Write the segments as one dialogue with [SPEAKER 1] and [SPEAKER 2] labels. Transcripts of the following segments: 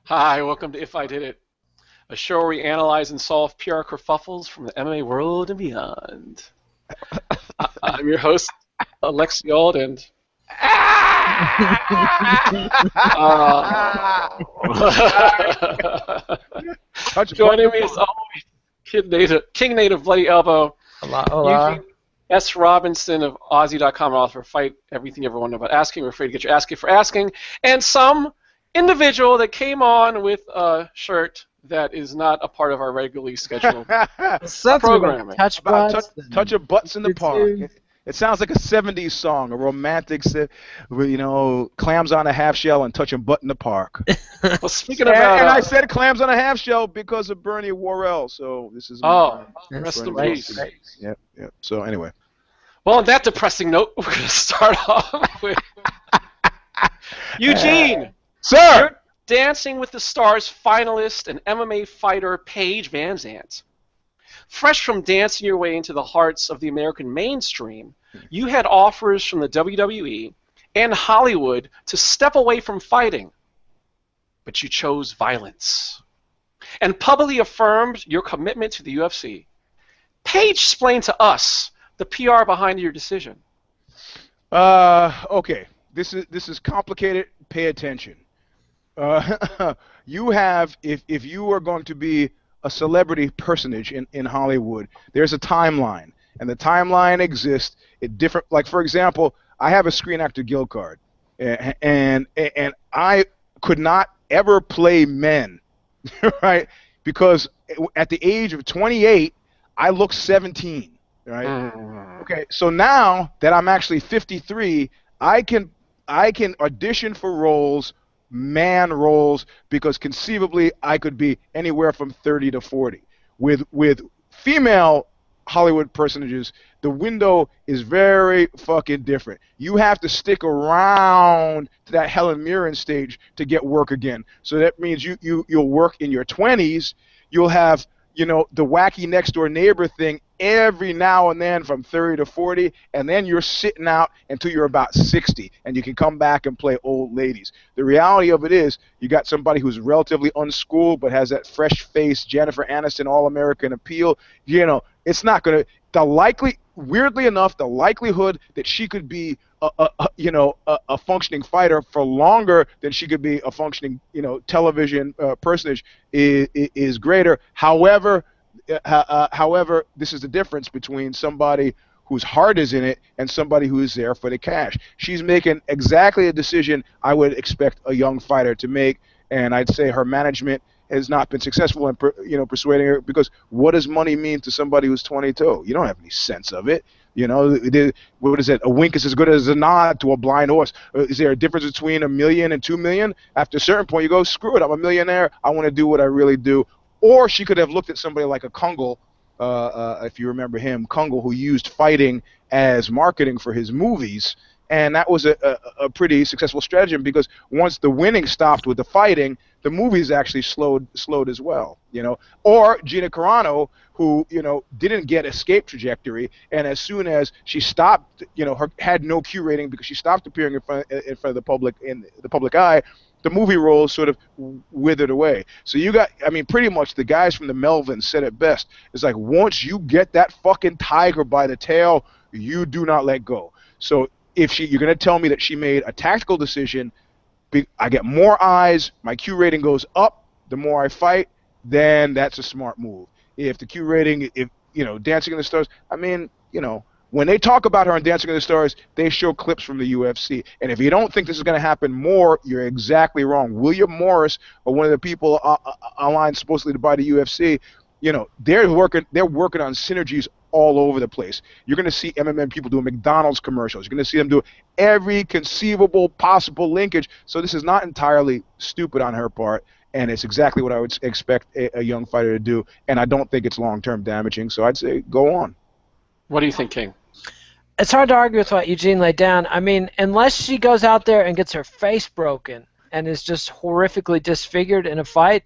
[SPEAKER 1] Hi, welcome to If I Did It, a show where we analyze and solve PR kerfuffles from the MMA world and beyond. I'm your host, Alexi Auld, and joining me as always, King Native Bloody Elbow,
[SPEAKER 2] Hola.
[SPEAKER 1] Eugene S. Robinson of Aussie.com, author of Fight Everything You Ever Wondered About Asking, We're Afraid to Get Your Ass Kicked for Asking, and some individual that came on with a shirt that is not a part of our regularly scheduled programming.
[SPEAKER 2] Touch butts.
[SPEAKER 3] Touch of butts in the park. It sounds like a 70s song, a romantic, clams on a half shell and touching butt in the park.
[SPEAKER 1] Well, speaking about...
[SPEAKER 3] And I said clams on a half shell because of Bernie Worrell, so this is...
[SPEAKER 1] rest in peace.
[SPEAKER 3] Yep. So anyway.
[SPEAKER 1] Well, on that depressing note, we're going to start off with... Eugene!
[SPEAKER 3] Sir!
[SPEAKER 1] You're Dancing with the Stars finalist and MMA fighter Paige Vanzant. Fresh from dancing your way into the hearts of the American mainstream, you had offers from the WWE and Hollywood to step away from fighting, but you chose violence and publicly affirmed your commitment to the UFC. Paige, explain to us the PR behind your decision.
[SPEAKER 3] Okay. This is complicated. Pay attention. You have, if you are going to be a celebrity personage in Hollywood, there's a timeline, and the timeline exists at different, like for example, I have a Screen Actor Guild card, and I could not ever play men, right? Because at the age of 28, I look 17, right? Okay, so now that I'm actually 53, I can audition for roles, man roles, because conceivably I could be anywhere from 30 to 40. With female Hollywood personages, the window is very fucking different. You have to stick around to that Helen Mirren stage to get work again. So that means you'll work in your 20s. You'll have, the wacky next door neighbor thing every now and then from 30 to 40, and then you're sitting out until you're about 60, and you can come back and play old ladies. The reality of it is you got somebody who's relatively unschooled but has that fresh-faced Jennifer Aniston all-American appeal. It's not going to, weirdly enough, the likelihood that she could be a functioning fighter for longer than she could be a functioning, television personage is greater. However, this is the difference between somebody whose heart is in it and somebody who is there for the cash. She's making exactly a decision I would expect a young fighter to make, and I'd say her management has not been successful in persuading her, because what does money mean to somebody who's 22? You don't have any sense of it. What is it? A wink is as good as a nod to a blind horse. Is there a difference between $1 million and $2 million? After a certain point, you go, screw it, I'm a millionaire. I want to do what I really do. Or she could have looked at somebody like a Kungle, if you remember him, Kungle, who used fighting as marketing for his movies, and that was a pretty successful strategy, because once the winning stopped with the fighting, the movies actually slowed as well, Or Gina Carano, who, didn't get escape trajectory, and as soon as she stopped, had no Q rating because she stopped appearing in front of the public, in the public eye, the movie roles sort of withered away. So you got, pretty much the guys from the Melvins said it best. It's like, once you get that fucking tiger by the tail, you do not let go. So if you're going to tell me that she made a tactical decision, I get more eyes, my Q rating goes up, the more I fight, then that's a smart move. If the Q rating, Dancing in the Stars, when they talk about her on Dancing in the Stars, they show clips from the UFC. And if you don't think this is going to happen more, you're exactly wrong. William Morris, or one of the people online supposedly to buy the UFC, they're working on synergies all over the place. You're going to see MMA people doing McDonald's commercials. You're going to see them do every conceivable possible linkage. So this is not entirely stupid on her part, and it's exactly what I would expect a young fighter to do. And I don't think it's long-term damaging. So I'd say go on.
[SPEAKER 1] What do you think, King?
[SPEAKER 2] It's hard to argue with what Eugene laid down. Unless she goes out there and gets her face broken and is just horrifically disfigured in a fight,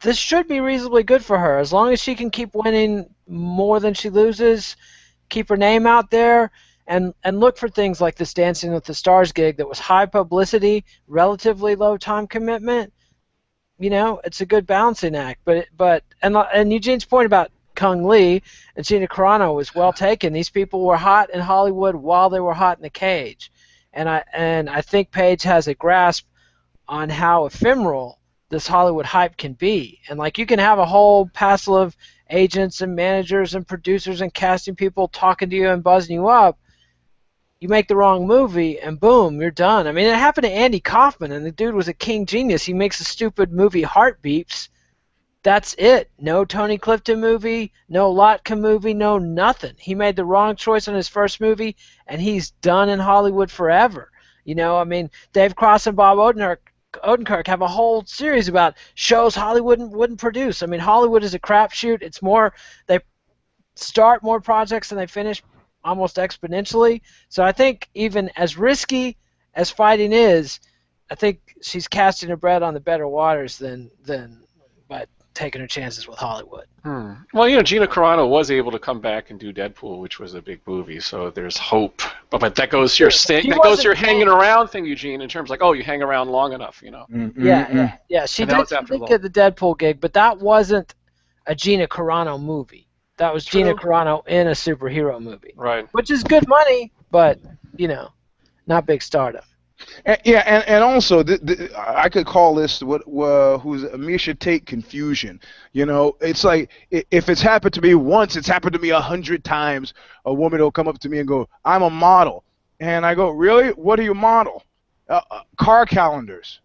[SPEAKER 2] this should be reasonably good for her. As long as she can keep winning more than she loses, keep her name out there, and look for things like this Dancing with the Stars gig that was high publicity, relatively low time commitment, it's a good balancing act. And Eugene's point about Kung Lee and Gina Carano was well taken. These people were hot in Hollywood while they were hot in the cage, and I think Paige has a grasp on how ephemeral this Hollywood hype can be. And like, you can have a whole passel of agents and managers and producers and casting people talking to you and buzzing you up. You make the wrong movie and boom, you're done. I mean, it happened to Andy Kaufman, and the dude was a king genius. He makes a stupid movie, Heart Beeps. That's it. No Tony Clifton movie, no Lotka movie, no nothing. He made the wrong choice on his first movie, and he's done in Hollywood forever. I mean, Dave Cross and Bob Odenkirk have a whole series about shows Hollywood wouldn't produce. I mean, Hollywood is a crapshoot. It's more, they start more projects than they finish almost exponentially. So I think even as risky as fighting is, I think she's casting her bread on the better waters than by taking her chances with Hollywood.
[SPEAKER 1] Well, Gina Carano was able to come back and do Deadpool, which was a big movie, so there's hope. But that goes to your hanging around thing, Eugene, in terms of like, you hang around long enough,
[SPEAKER 2] Yeah. She did get the Deadpool gig, but that wasn't a Gina Carano movie. That was
[SPEAKER 1] True.
[SPEAKER 2] Gina Carano in a superhero movie.
[SPEAKER 1] Right.
[SPEAKER 2] Which is good money, but, not big stardom.
[SPEAKER 3] And also, I could call this who's Amisha Tate confusion. It's like, if it's happened to me once, it's happened to me 100 times. A woman will come up to me and go, "I'm a model," and I go, "Really? What do you model?" Car calendars.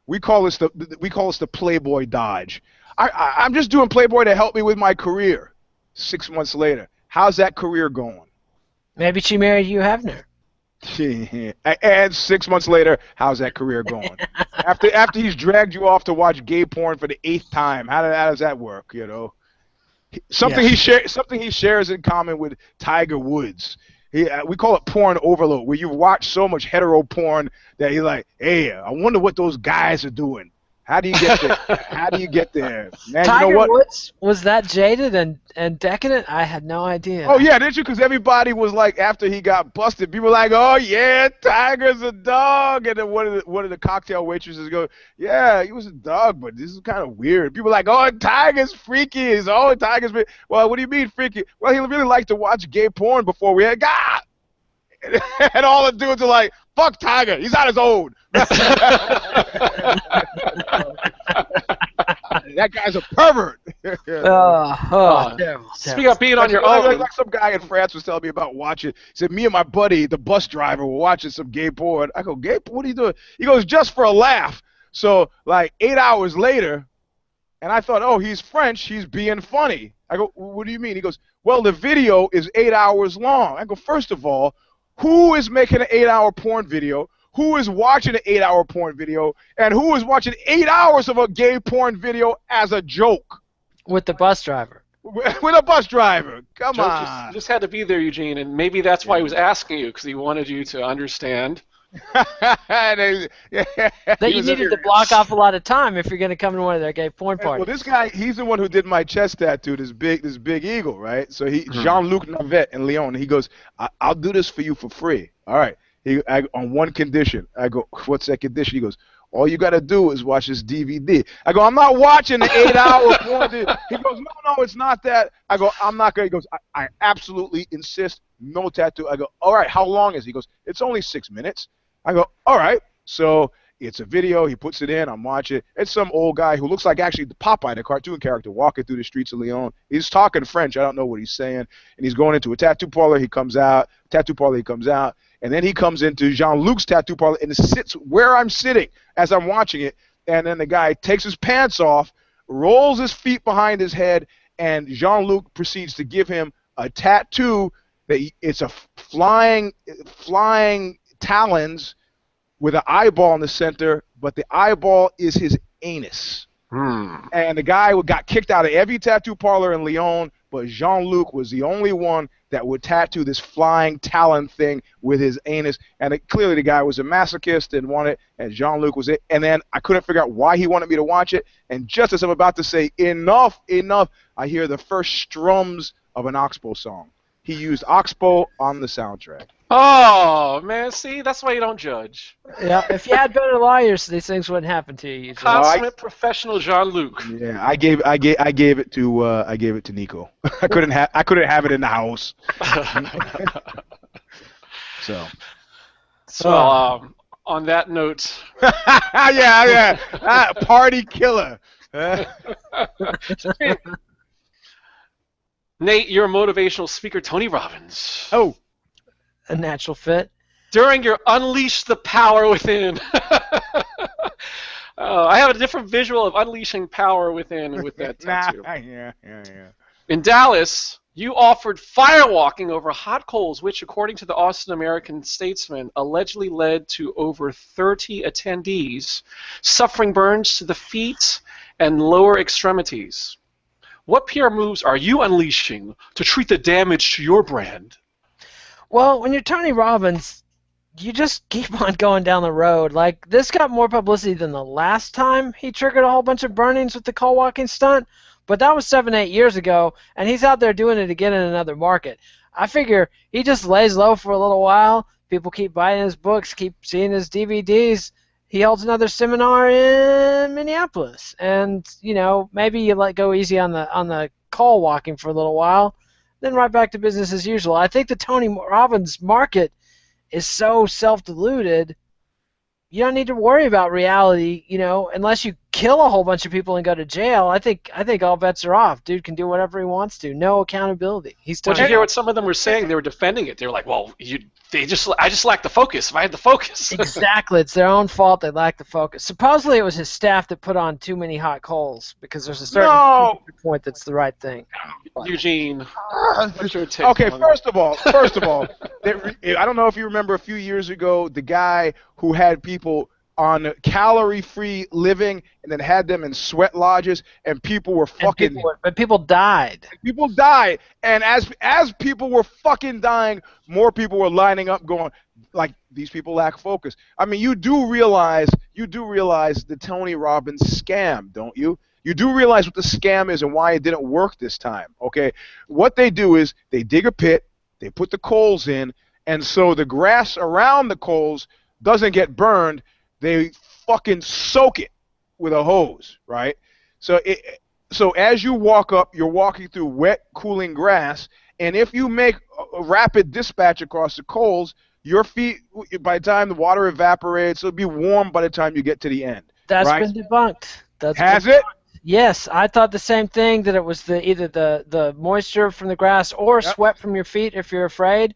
[SPEAKER 3] We call this the Playboy Dodge. I'm just doing Playboy to help me with my career. 6 months later, how's that career going?
[SPEAKER 2] Maybe she married Hugh Hefner.
[SPEAKER 3] And 6 months later, how's that career going? after he's dragged you off to watch gay porn for the 8th time, how does that work? Something he shares in common with Tiger Woods. We call it porn overload, where you watch so much hetero porn that you're like, hey, I wonder what those guys are doing. How do you get there? Man,
[SPEAKER 2] Tiger Woods was that jaded and decadent? I had no idea.
[SPEAKER 3] Oh yeah, didn't you? Because everybody was like, after he got busted, people were like, "Oh yeah, Tiger's a dog," and then one of the cocktail waitresses go, "Yeah, he was a dog, but this is kind of weird." People were like, "Oh, Tiger's freaky." Tiger's freaky. Well, what do you mean freaky? Well, he really liked to watch gay porn before we had God. And all the dudes are like, "Fuck Tiger, he's on his own." That guy's a pervert.
[SPEAKER 2] Terrible.
[SPEAKER 1] Speaking of being on your own.
[SPEAKER 3] Like some guy in France was telling me about watching. He said, me and my buddy, the bus driver, were watching some gay porn. I go, gay porn? What are you doing? He goes, just for a laugh. So, like, 8 hours later, and I thought, oh, he's French. He's being funny. I go, what do you mean? He goes, well, the video is 8 hours long. I go, first of all, who is making an 8-hour porn video? Who is watching an 8-hour porn video? And who is watching 8 hours of a gay porn video as a joke?
[SPEAKER 2] With the bus driver.
[SPEAKER 3] With a bus driver. Come on.
[SPEAKER 1] Just had to be there, Eugene, and maybe that's why he was asking you, because he wanted you to understand.
[SPEAKER 2] That you needed to block off a lot of time if you're going to come to one of their gay porn parties.
[SPEAKER 3] Well, this guy, he's the one who did my chest tattoo, this big eagle, right? So Jean-Luc Navette in Lyon, he goes, I'll do this for you for free. All right. On one condition. I go, what's that condition? He goes, all you got to do is watch this DVD. I go, I'm not watching the 8-hour porn. He goes, no, it's not that. I go, I'm not going to. He goes, I absolutely insist, no tattoo. I go, all right, how long is it? He goes, it's only 6 minutes. I go, all right. So it's a video. He puts it in. I'm watching. It's some old guy who looks like actually the Popeye, the cartoon character, walking through the streets of Lyon. He's talking French. I don't know what he's saying. And he's going into a tattoo parlor. He comes out. And then he comes into Jean-Luc's tattoo parlor and sits where I'm sitting as I'm watching it. And then the guy takes his pants off, rolls his feet behind his head, and Jean-Luc proceeds to give him a tattoo. It's a flying talons with an eyeball in the center, but the eyeball is his anus. And the guy got kicked out of every tattoo parlor in Lyon, but Jean-Luc was the only one that would tattoo this flying talon thing with his anus. And clearly the guy was a masochist and wanted, and Jean-Luc was it. And then I couldn't figure out why he wanted me to watch it. And just as I'm about to say enough, I hear the first strums of an Oxbow song. he used Oxbow on the soundtrack.
[SPEAKER 1] Oh man, see, that's why you don't judge.
[SPEAKER 2] Yeah, if you had better lawyers, these things wouldn't happen to you.
[SPEAKER 1] Consummate professional Jean-Luc.
[SPEAKER 3] Yeah, I gave it to Nico. I couldn't have it in the house.
[SPEAKER 1] So on that note,
[SPEAKER 3] party killer.
[SPEAKER 1] Nate, you're a motivational speaker, Tony Robbins.
[SPEAKER 3] Oh.
[SPEAKER 2] A natural fit.
[SPEAKER 1] During your Unleash the Power Within. I have a different visual of unleashing power within with that tattoo.
[SPEAKER 3] Yeah.
[SPEAKER 1] In Dallas, you offered firewalking over hot coals, which, according to the Austin-American Statesman, allegedly led to over 30 attendees suffering burns to the feet and lower extremities. What PR moves are you unleashing to treat the damage to your brand?
[SPEAKER 2] Well, when you're Tony Robbins, you just keep on going down the road. Like, this got more publicity than the last time he triggered a whole bunch of burnings with the coal walking stunt, but that was 7-8 years ago, and he's out there doing it again in another market. I figure he just lays low for a little while. People keep buying his books, keep seeing his DVDs. He holds another seminar in Minneapolis, and maybe you let go easy on the coal walking for a little while, then right back to business as usual. I think the Tony Robbins market is so self-deluded, you don't need to worry about reality, unless you kill a whole bunch of people and go to jail. I think all bets are off. Dude can do whatever he wants to. No accountability.
[SPEAKER 1] Did you hear what some of them were saying? They were defending it. They were like, well, I just lack the focus. If I had the focus.
[SPEAKER 2] Exactly. It's their own fault they lack the focus. Supposedly it was his staff that put on too many hot coals because there's a certain point that's the right thing.
[SPEAKER 1] Eugene, what's your take?
[SPEAKER 3] Okay, first of all, I don't know if you remember a few years ago, the guy who had people on calorie-free living and then had them in sweat lodges, and people were fucking...
[SPEAKER 2] But people died.
[SPEAKER 3] People died, and as people were fucking dying, more people were lining up going, like, these people lack focus. I mean, you do realize the Tony Robbins scam, don't you? You do realize what the scam is and why it didn't work this time, okay? What they do is they dig a pit, they put the coals in, and so the grass around the coals doesn't get burned. They fucking soak it with a hose, right? So as you walk up, you're walking through wet, cooling grass, and if you make a rapid dispatch across the coals, your feet, by the time the water evaporates, it'll be warm by the time you get to the end.
[SPEAKER 2] That's
[SPEAKER 3] right?
[SPEAKER 2] been debunked.
[SPEAKER 3] Has it?
[SPEAKER 2] Yes, I thought the same thing, that it was either the moisture from the grass or sweat from your feet if you're afraid,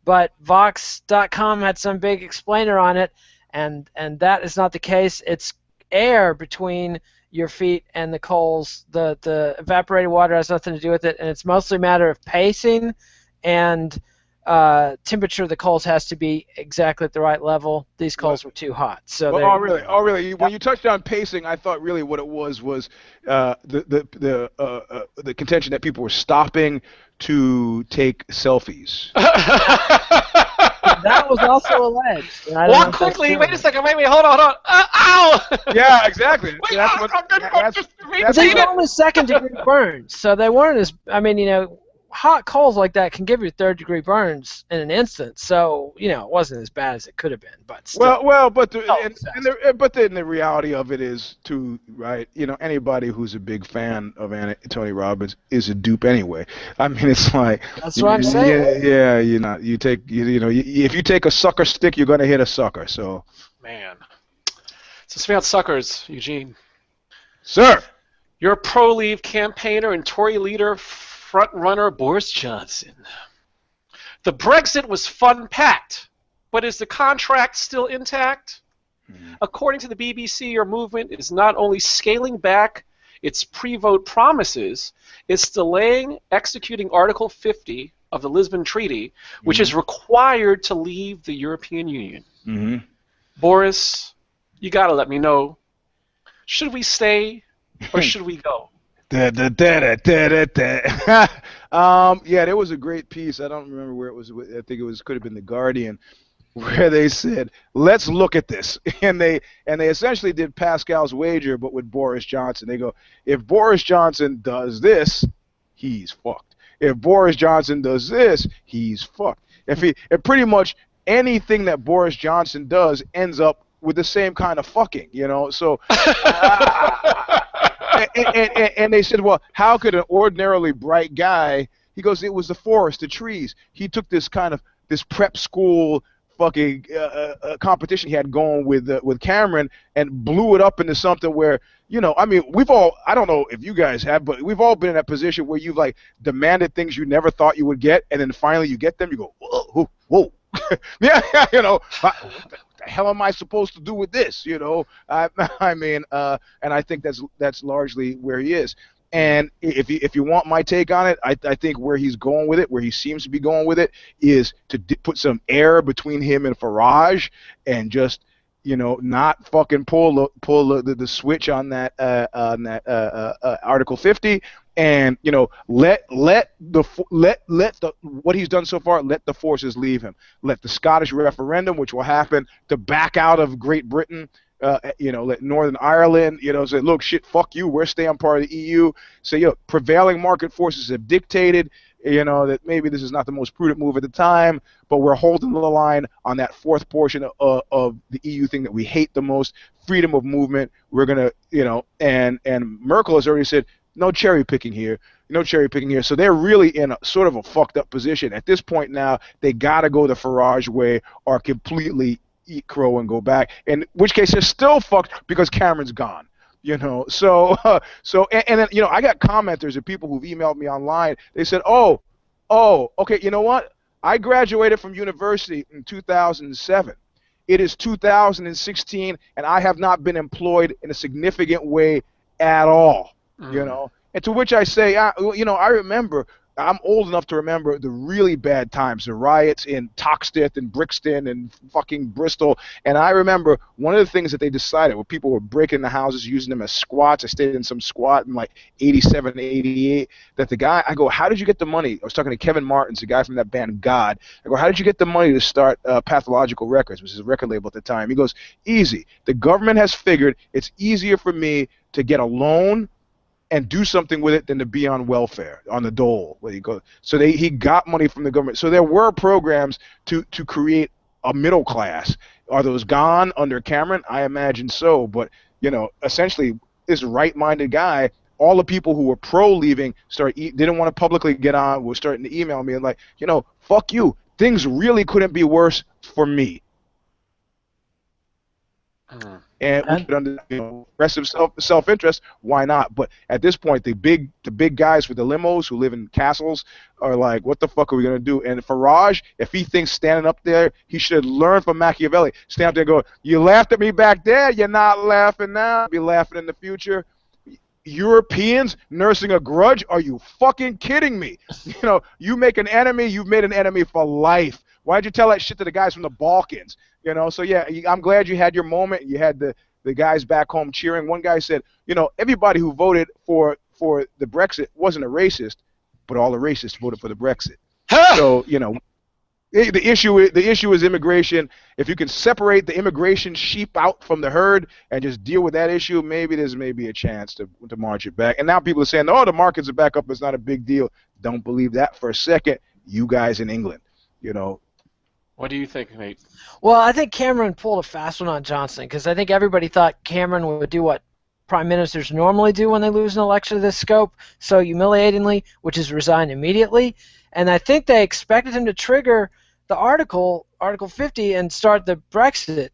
[SPEAKER 2] but Vox.com had some big explainer on it, and that is not the case. It's air between your feet and the coals. The evaporated water has nothing to do with it, and it's mostly a matter of pacing and temperature. The coals has to be exactly at the right level. These coals were too hot. So
[SPEAKER 3] really? When you touched on pacing, I thought really what it was the contention that people were stopping to take selfies.
[SPEAKER 2] That was also alleged.
[SPEAKER 1] Walk quickly. Wait a second. Wait. Hold on. Ow!
[SPEAKER 3] Yeah, exactly.
[SPEAKER 1] Wait,
[SPEAKER 2] they were only second-degree burns, so they weren't as. I mean, hot coals like that can give you third-degree burns in an instant. So it wasn't as bad as it could have been. But still,
[SPEAKER 3] but then the reality of it is too, right? Anybody who's a big fan of Tony Robbins is a dupe anyway. I mean, it's like
[SPEAKER 2] that's what I'm saying.
[SPEAKER 3] Yeah, if you take a sucker stick, you're gonna hit a sucker. So
[SPEAKER 1] man, so speaking of suckers, Eugene,
[SPEAKER 3] sir,
[SPEAKER 1] you're a pro-leave campaigner and Tory leader. Front-runner Boris Johnson. The Brexit was fun-packed, but is the contract still intact? According to the BBC, your movement is not only scaling back its pre-vote promises, it's delaying executing Article 50 of the Lisbon Treaty, which is required to leave the European Union. Boris, you got to let me know, should we stay or should we go?
[SPEAKER 3] Yeah, there was a great piece. I don't remember where it was. I think could have been The Guardian, where they said, "Let's look at this," and they essentially did Pascal's wager, but with Boris Johnson. They go, if Boris Johnson does this, he's fucked. if Boris Johnson does this, he's fucked. If pretty much anything that Boris Johnson does ends up with the same kind of fucking, you know. So, and they said, well, how could an ordinarily bright guy? He goes, it was the forest, the trees. He took this prep school fucking competition he had going with Cameron and blew it up into something where, you know, I mean, I don't know if you guys have, but we've all been in that position where you've like demanded things you never thought you would get, and then finally you get them, you go, whoa. Yeah, you know, what the hell am I supposed to do with this? You know, I mean, and I think that's largely where he is. And if you want my take on it, I think where he's going with it, where he seems to be going with it, is to put some air between him and Farage, and just, you know, not fucking pull the switch on that Article 50, and, you know, let what he's done so far, let the forces leave him. Let the Scottish referendum, which will happen to back out of Great Britain, you know, let Northern Ireland, you know, say, look, shit, fuck you, we're staying part of the EU. So, you know, prevailing market forces have dictated, you know, that maybe this is not the most prudent move at the time, but we're holding the line on that fourth portion of the EU thing that we hate the most, freedom of movement. We're going to, you know, and Merkel has already said, no cherry picking here. So they're really in a sort of a fucked up position. At this point now, they got to go the Farage way or completely eat crow and go back, in which case they're still fucked because Cameron's gone, you know. So and then, you know, I got commenters and people who've emailed me online. They said, oh, okay, you know what? I graduated from university in 2007. It is 2016, and I have not been employed in a significant way at all, you know. And to which I say, you know, I remember, I'm old enough to remember the really bad times, the riots in Toxteth and Brixton and fucking Bristol. And I remember one of the things that they decided, where people were breaking the houses, using them as squats. I stayed in some squat in like 87, 88, that the guy, I go, how did you get the money? I was talking to Kevin Martins, the guy from that band God. I go, how did you get the money to start Pathological Records, which is a record label at the time? He goes, easy. The government has figured it's easier for me to get a loan and do something with it than to be on welfare, on the dole. Where you go. So he got money from the government. So there were programs to create a middle class. Are those gone under Cameron? I imagine so. But, you know, essentially, this right-minded guy, all the people who were pro-leaving didn't want to publicly get on, were starting to email me and like, you know, fuck you. Things really couldn't be worse for me. And we should under, you know, aggressive self-interest, why not? But at this point, the big guys with the limos who live in castles are like, what the fuck are we gonna do? And Farage, if he thinks standing up there, he should learn from Machiavelli. Stand up there and go, you laughed at me back there, you're not laughing now, you'll be laughing in the future. Europeans nursing a grudge? Are you fucking kidding me? You know, you make an enemy, you've made an enemy for life. Why'd you tell that shit to the guys from the Balkans? You know, so yeah, I'm glad you had your moment. You had the guys back home cheering. One guy said, you know, everybody who voted for the Brexit wasn't a racist, but all the racists voted for the Brexit. So, you know, the issue is immigration. If you can separate the immigration sheep out from the herd and just deal with that issue, maybe there's a chance to march it back. And now people are saying, oh, the markets are back up, it's not a big deal. Don't believe that for a second. You guys in England, you know.
[SPEAKER 1] What do you think, Nate?
[SPEAKER 2] Well, I think Cameron pulled a fast one on Johnson, because I think everybody thought Cameron would do what prime ministers normally do when they lose an election of this scope, so humiliatingly, which is resign immediately. And I think they expected him to trigger the Article 50, and start the Brexit,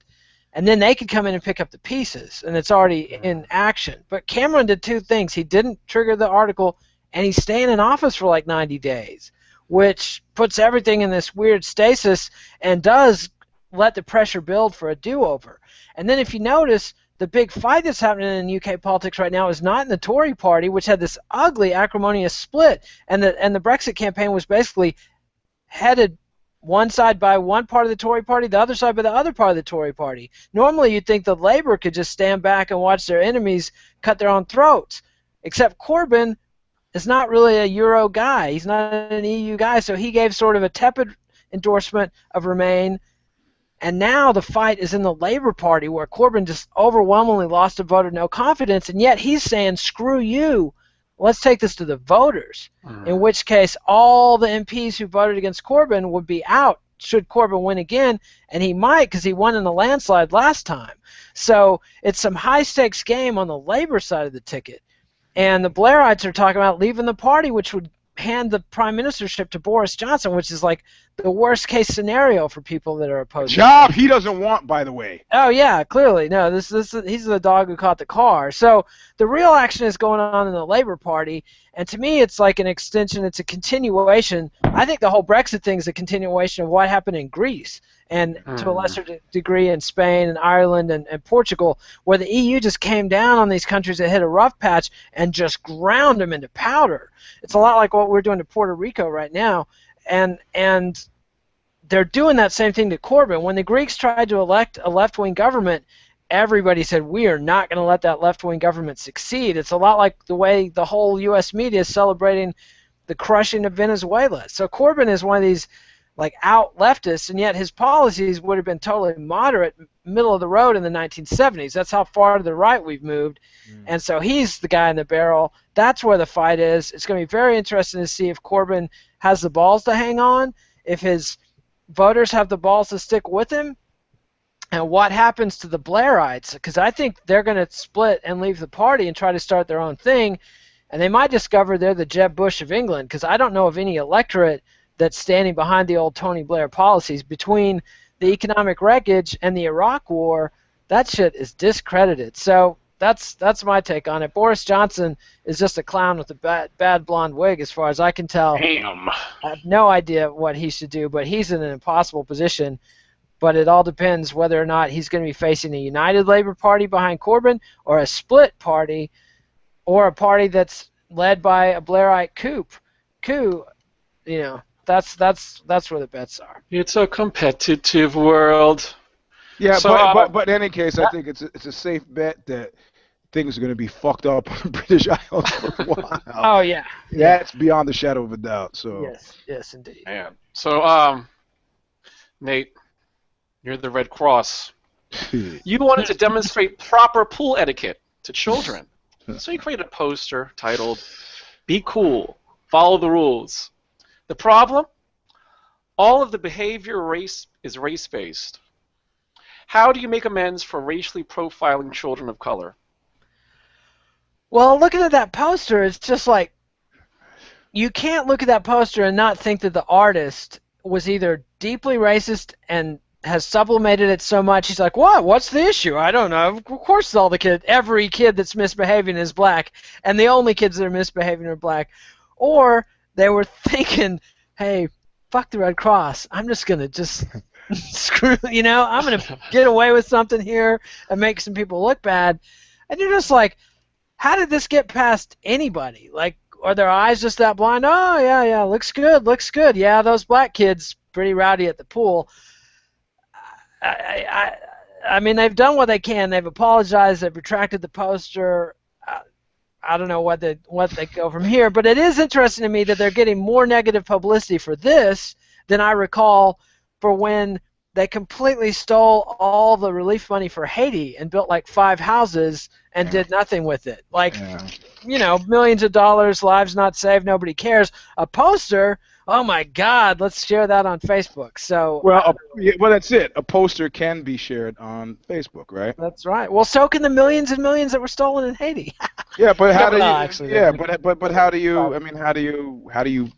[SPEAKER 2] and then they could come in and pick up the pieces, and it's already in action. But Cameron did two things. He didn't trigger the article, and he's staying in office for like 90 days. Which puts everything in this weird stasis and does let the pressure build for a do-over. And then if you notice, the big fight that's happening in UK politics right now is not in the Tory party, which had this ugly, acrimonious split, and the Brexit campaign was basically headed one side by one part of the Tory party, the other side by the other part of the Tory party. Normally you'd think the Labour could just stand back and watch their enemies cut their own throats, except Corbyn is not really a Euro guy. He's not an EU guy, so he gave sort of a tepid endorsement of Remain. And now the fight is in the Labour Party, where Corbyn just overwhelmingly lost a vote of no confidence, and yet he's saying, screw you, let's take this to the voters, in which case all the MPs who voted against Corbyn would be out should Corbyn win again, and he might because he won in a landslide last time. So it's some high-stakes game on the Labor side of the ticket. And the Blairites are talking about leaving the party, which would hand the prime ministership to Boris Johnson, which is like the worst-case scenario for people that are opposed.
[SPEAKER 3] Job he doesn't want, by the way.
[SPEAKER 2] Oh yeah, clearly. No, he's the dog who caught the car. So the real action is going on in the Labor Party, and to me, it's like an extension. It's a continuation. I think the whole Brexit thing is a continuation of what happened in Greece, and to a lesser degree in Spain and Ireland and Portugal, where the EU just came down on these countries that hit a rough patch and just ground them into powder. It's a lot like what we're doing to Puerto Rico right now, and they're doing that same thing to Corbyn. When the Greeks tried to elect a left-wing government, everybody said, we are not going to let that left-wing government succeed. It's a lot like the way the whole U.S. media is celebrating the crushing of Venezuela. So Corbyn is one of these like out leftists, and yet his policies would have been totally moderate, middle of the road in the 1970s. That's how far to the right we've moved. And so he's the guy in the barrel. That's where the fight is. It's going to be very interesting to see if Corbyn has the balls to hang on, if his voters have the balls to stick with him, and what happens to the Blairites, because I think they're going to split and leave the party and try to start their own thing, and they might discover they're the Jeb Bush of England, because I don't know of any electorate that's standing behind the old Tony Blair policies. Between the economic wreckage and the Iraq War, that shit is discredited. So that's my take on it. Boris Johnson is just a clown with a bad blonde wig, as far as I can tell.
[SPEAKER 1] Damn.
[SPEAKER 2] I have no idea what he should do, but he's in an impossible position. But it all depends whether or not he's going to be facing a united Labor Party behind Corbyn, or a split party, or a party that's led by a Blairite coup. You know, that's where the bets are.
[SPEAKER 1] It's a competitive world.
[SPEAKER 3] Yeah,
[SPEAKER 1] So,
[SPEAKER 3] but in any case, I think it's a safe bet that things are going to be fucked up on British Isles for a while.
[SPEAKER 2] Oh yeah.
[SPEAKER 3] That's beyond the shadow of a doubt. So
[SPEAKER 2] Yes, indeed.
[SPEAKER 1] Man. So, Nate, you're the Red Cross. You wanted to demonstrate proper pool etiquette to children. So you created a poster titled, "Be cool, follow the rules." The problem? All of the behavior is race-based. How do you make amends for racially profiling children of color?
[SPEAKER 2] Well, looking at that poster, it's just like, you can't look at that poster and not think that the artist was either deeply racist and has sublimated it so much, he's like, what? What's the issue? I don't know. Of course every kid that's misbehaving is black, and the only kids that are misbehaving are black. Or they were thinking, hey, fuck the Red Cross. I'm just going to screw, I'm going to get away with something here and make some people look bad. And you're just like, how did this get past anybody? Like, are their eyes just that blind? Oh, yeah, looks good. Yeah, those black kids, pretty rowdy at the pool. I mean, they've done what they can. They've apologized. They've retracted the poster. I don't know what they go from here, but it is interesting to me that they're getting more negative publicity for this than I recall for when they completely stole all the relief money for Haiti and built like 5 houses and did nothing with it. Like, millions of dollars, lives not saved, nobody cares. A poster, oh my God, let's share that on Facebook. So
[SPEAKER 3] well, that's it. A poster can be shared on Facebook, right?
[SPEAKER 2] That's right. Well, so can the millions and millions that were stolen in Haiti.
[SPEAKER 3] Yeah, but how do you?
[SPEAKER 2] Actually,
[SPEAKER 3] but how do you? I mean, how do you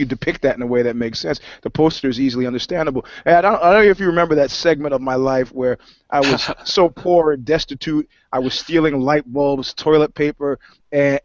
[SPEAKER 3] depict that in a way that makes sense? The poster is easily understandable. And I don't know if you remember that segment of my life where I was so poor and destitute, I was stealing light bulbs, toilet paper, and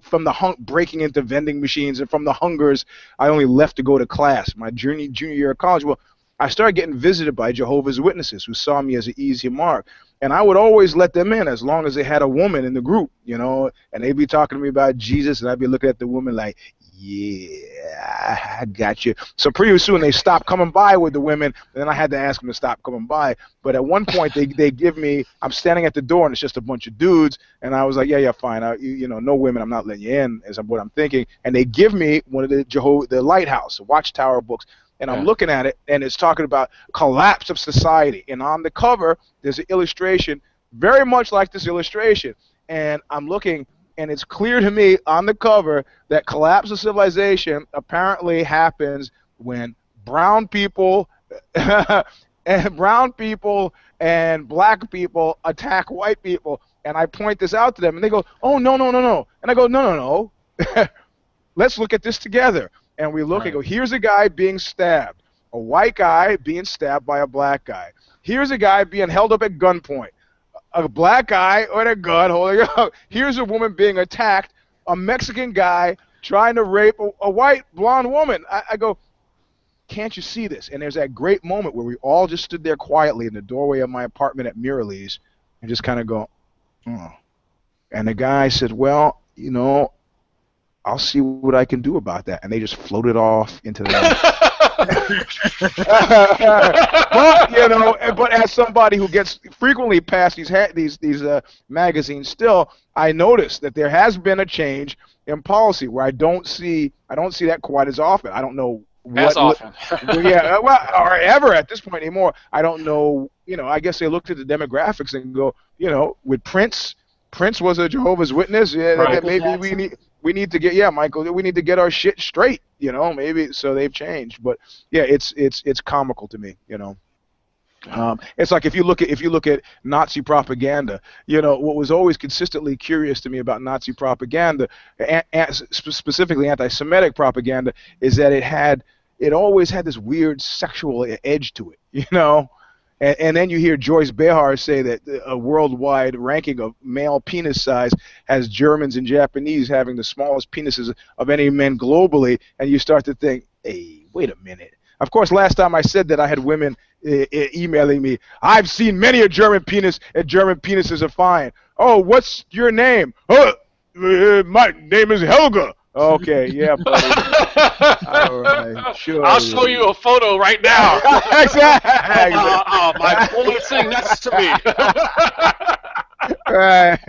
[SPEAKER 3] from breaking into vending machines, and from the hungers, I only left to go to class. My junior year of college. Well, I started getting visited by Jehovah's Witnesses who saw me as an easy mark. And I would always let them in as long as they had a woman in the group, and they'd be talking to me about Jesus, and I'd be looking at the woman like, yeah, I got you. So pretty soon they stopped coming by with the women, and then I had to ask them to stop coming by. But at one point they give me, I'm standing at the door, and it's just a bunch of dudes, and I was like, yeah, fine. No women, I'm not letting you in, is what I'm thinking. And they give me one of the Lighthouse, the Watchtower books. And I'm looking at it, and it's talking about collapse of society. And on the cover, there's an illustration very much like this illustration. And I'm looking, and it's clear to me on the cover that collapse of civilization apparently happens when brown people and black people attack white people. And I point this out to them, and they go, "Oh, no, no, no, no." And I go, "No, no, no. Let's look at this together." And we look and go, here's a guy being stabbed, a white guy being stabbed by a black guy. Here's a guy being held up at gunpoint, a black guy with a gun holding up. Here's a woman being attacked, a Mexican guy trying to rape a white blonde woman. I go, can't you see this? And there's that great moment where we all just stood there quietly in the doorway of my apartment at Miralees and just kind of go, oh. And the guy said, well, you know, I'll see what I can do about that. And they just floated off into the but, you know, but as somebody who gets frequently past these magazines still, I noticed that there has been a change in policy where I don't see that quite as often. I don't know what
[SPEAKER 1] as often.
[SPEAKER 3] yeah, well, or ever at this point anymore. I don't know, you know, I guess they looked at the demographics and go, you know, with Prince was a Jehovah's Witness. Yeah,
[SPEAKER 1] right.
[SPEAKER 3] Maybe we need to get Michael. We need to get our shit straight, you know. Maybe so they've changed, but yeah, it's comical to me, you know. It's like if you look at Nazi propaganda, you know, what was always consistently curious to me about Nazi propaganda, specifically anti-Semitic propaganda, is that it always had this weird sexual edge to it, you know. And then you hear Joyce Behar say that a worldwide ranking of male penis size has Germans and Japanese having the smallest penises of any men globally, and you start to think, hey, wait a minute. Of course, last time I said that, I had women emailing me, I've seen many a German penis, and German penises are fine. Oh, what's your name? Oh, my name is Helga. Okay, yeah, buddy. All right, sure.
[SPEAKER 1] I'll show you a photo right now.
[SPEAKER 3] Exactly.
[SPEAKER 1] My woman sitting next to me.
[SPEAKER 3] Right.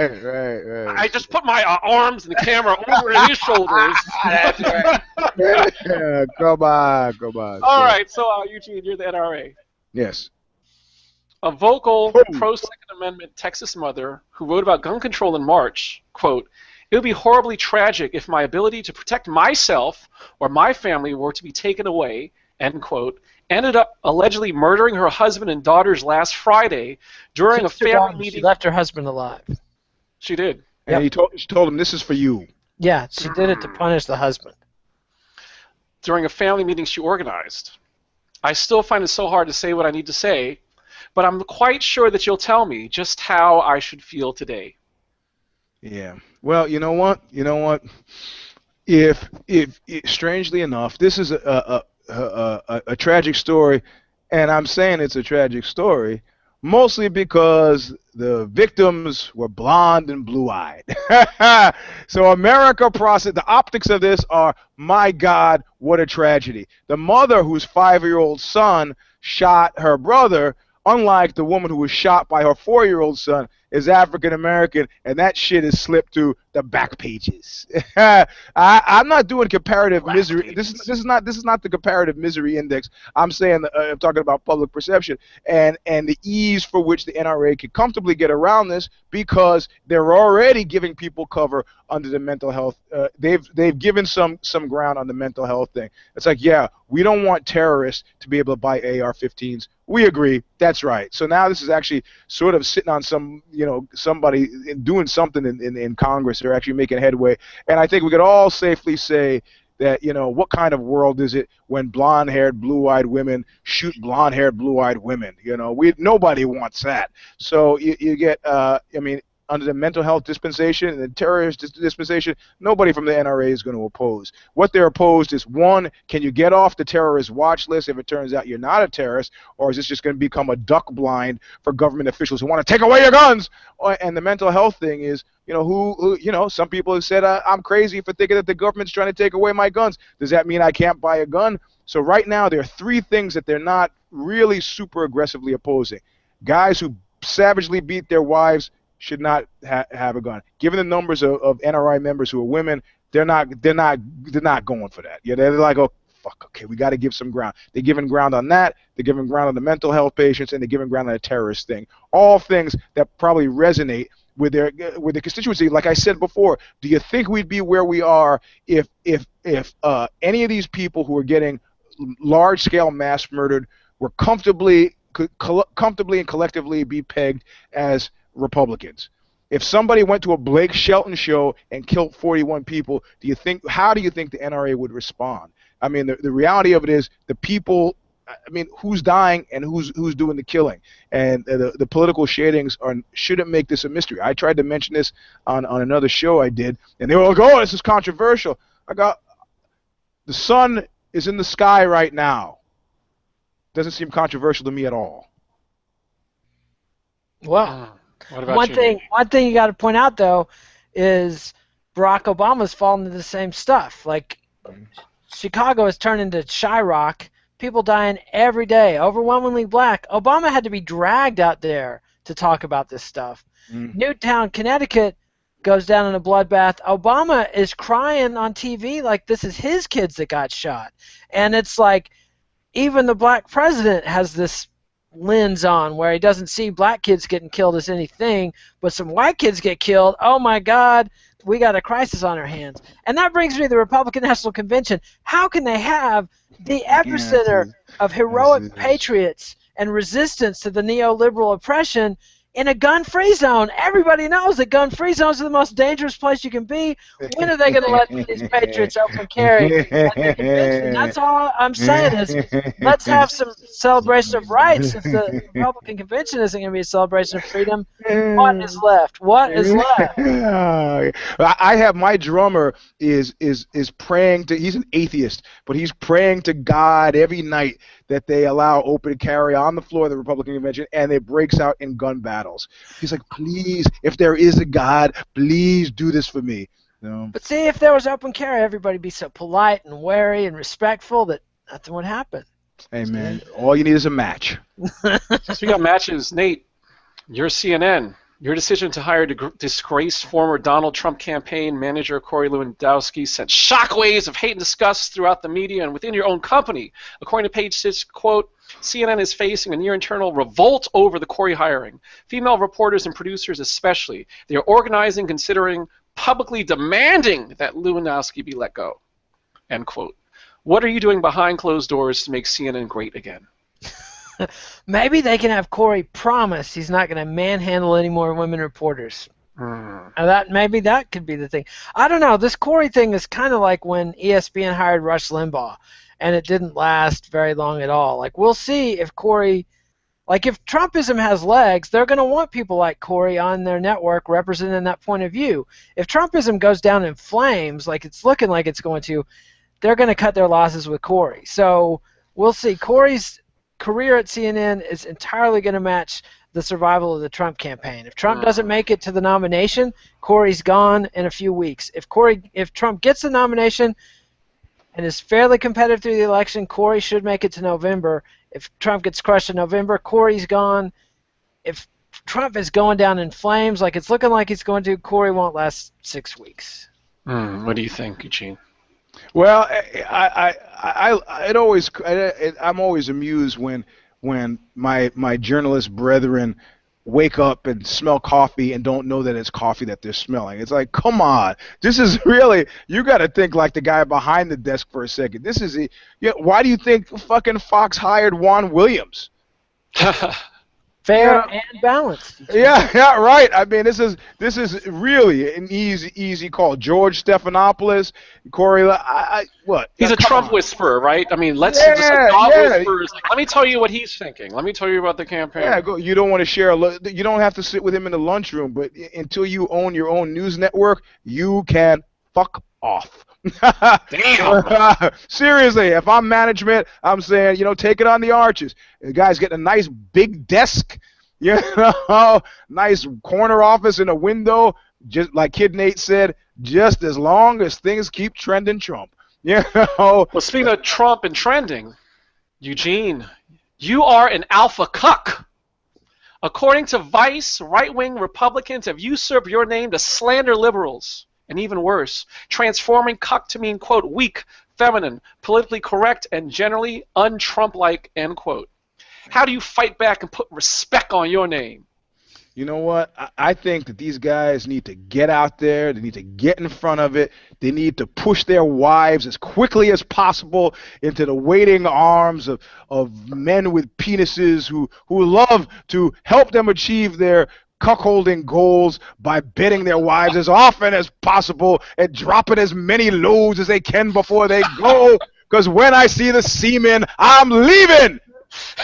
[SPEAKER 1] I just put my arms and the camera over his shoulders.
[SPEAKER 3] That's right. Yeah, come on.
[SPEAKER 1] All right, so Eugene, you're the NRA.
[SPEAKER 3] Yes.
[SPEAKER 1] A vocal pro-Second Amendment Texas mother who wrote about gun control in March, quote, "It would be horribly tragic if my ability to protect myself or my family were to be taken away," end quote, ended up allegedly murdering her husband and daughters last Friday during a family meeting.
[SPEAKER 2] She left her husband alive.
[SPEAKER 1] She did.
[SPEAKER 3] And she told him, this is for you.
[SPEAKER 2] Yeah, she did it to punish the husband.
[SPEAKER 1] During a family meeting she organized. I still find it so hard to say what I need to say, but I'm quite sure that you'll tell me just how I should feel today.
[SPEAKER 3] Yeah. Well, you know what? If strangely enough, this is a tragic story, and I'm saying it's a tragic story mostly because the victims were blonde and blue-eyed. So America the optics of this are, my God, what a tragedy. The mother whose 5-year-old son shot her brother, unlike the woman who was shot by her 4-year-old son, is African American, and that shit is slipped to the back pages. I'm not doing comparative misery. This is not the comparative misery index. I'm saying I'm talking about public perception and the ease for which the NRA can comfortably get around this, because they're already giving people cover under the mental health. They've given some ground on the mental health thing. It's like, yeah, we don't want terrorists to be able to buy AR-15s. We agree. That's right. So now this is actually sort of sitting on somebody doing something in Congress. They're actually making headway. And I think we could all safely say that, what kind of world is it when blonde-haired, blue-eyed women shoot blonde-haired, blue-eyed women? Nobody wants that. So you get, under the mental health dispensation and the terrorist dispensation, nobody from the NRA is going to oppose. What they're opposed is, one, can you get off the terrorist watch list if it turns out you're not a terrorist, or is this just going to become a duck blind for government officials who want to take away your guns? And the mental health thing is, some people have said, I'm crazy for thinking that the government's trying to take away my guns. Does that mean I can't buy a gun? So right now there are 3 things that they're not really super aggressively opposing. Guys who savagely beat their wives should not have a gun. Given the numbers of NRI members who are women, they're not going for that. Yeah, they're like, oh fuck, okay, we got to give some ground. They're giving ground on that. They're giving ground on the mental health patients, and they're giving ground on the terrorist thing. All things that probably resonate their constituency. Like I said before, do you think we'd be where we are if any of these people who are getting large-scale mass murdered were comfortably and collectively be pegged as Republicans? If somebody went to a Blake Shelton show and killed 41 people, how do you think the NRA would respond? I mean, the reality of it is the people. I mean, who's dying and who's doing the killing? And the political shadings shouldn't make this a mystery. I tried to mention this on another show I did, and they were like, "Oh, this is controversial." The sun is in the sky right now. Doesn't seem controversial to me at all.
[SPEAKER 2] Well,
[SPEAKER 1] what about
[SPEAKER 2] one
[SPEAKER 1] you?
[SPEAKER 2] One thing you got to point out though is Barack Obama's fallen into the same stuff. Like Chicago has turned into Chirac. People dying every day, overwhelmingly black. Obama had to be dragged out there to talk about this stuff. Newtown, Connecticut goes down in a bloodbath. Obama is crying on TV like this is his kids that got shot. And it's like even the black president has this lens on where he doesn't see black kids getting killed as anything, but some white kids get killed. Oh my God, we got a crisis on our hands. And that brings me to the Republican National Convention. How can they have the epicenter of heroic patriots and resistance to the neoliberal oppression in a gun-free zone? Everybody knows that gun-free zones are the most dangerous place you can be. When are they going to let these patriots open carry at the convention? That's all I'm saying is let's have some celebration of rights. If the Republican convention isn't going to be a celebration of freedom, what is left? What is left?
[SPEAKER 3] I have my drummer is praying to. He's an atheist, but he's praying to God every night that they allow open carry on the floor of the Republican convention, and it breaks out in gun battles. He's like, please, if there is a God, please do this for me. No.
[SPEAKER 2] But see, if there was open carry, everybody'd be so polite and wary and respectful that nothing would happen.
[SPEAKER 3] Hey, man, all you need is a match.
[SPEAKER 1] Since we got matches, Nate, you're CNN. Your decision to hire disgraced former Donald Trump campaign manager Corey Lewandowski sent shockwaves of hate and disgust throughout the media and within your own company. According to Paige says, quote, CNN is facing a near internal revolt over the Corey hiring. Female reporters and producers especially. They are organizing, considering, publicly demanding that Lewandowski be let go. End quote. What are you doing behind closed doors to make CNN great again?
[SPEAKER 2] Maybe they can have Corey promise he's not going to manhandle any more women reporters. Maybe that could be the thing. I don't know. This Corey thing is kind of like when ESPN hired Rush Limbaugh, and it didn't last very long at all. Like, we'll see if Corey, like if Trumpism has legs, they're going to want people like Corey on their network representing that point of view. If Trumpism goes down in flames, like it's looking like it's going to, they're going to cut their losses with Corey. So we'll see. Corey's career at CNN is entirely going to match the survival of the Trump campaign. If Trump doesn't make it to the nomination, Corey's gone in a few weeks. If Trump gets the nomination and is fairly competitive through the election, Corey should make it to November. If Trump gets crushed in November, Corey's gone. If Trump is going down in flames like it's looking like he's going to, Corey won't last 6 weeks.
[SPEAKER 1] What do you think, Eugene?
[SPEAKER 3] Well, I'm always amused when my journalist brethren wake up and smell coffee and don't know that it's coffee that they're smelling. It's like, come on, this is really, you got to think like the guy behind the desk for a second. Why do you think fucking Fox hired Juan Williams?
[SPEAKER 2] Fair and balanced.
[SPEAKER 3] Yeah, right. I mean, this is really an easy call. George Stephanopoulos, Corey, what?
[SPEAKER 1] He's a Trump whisperer, right? I mean, let's just whispers. Like, let me tell you what he's thinking. Let me tell you about the campaign.
[SPEAKER 3] Yeah, you don't want to share. You don't have to sit with him in the lunchroom, but until you own your own news network, you can fuck off.
[SPEAKER 1] Damn.
[SPEAKER 3] Seriously, if I'm management, I'm saying, take it on the arches. The guy's getting a nice big desk, nice corner office in a window, just like Kid Nate said, just as long as things keep trending Trump.
[SPEAKER 1] Well, speaking of Trump and trending, Eugene, you are an alpha cuck. According to Vice, right-wing Republicans have usurped your name to slander liberals. And even worse, transforming cuck to mean, quote, weak, feminine, politically correct, and generally un-Trump-like, end quote. How do you fight back and put respect on your name?
[SPEAKER 3] You know what? I think that these guys need to get out there. They need to get in front of it. They need to push their wives as quickly as possible into the waiting arms of men with penises who love to help them achieve their cuckolding goals by bedding their wives as often as possible and dropping as many loads as they can before they go. Because when I see the semen, I'm leaving.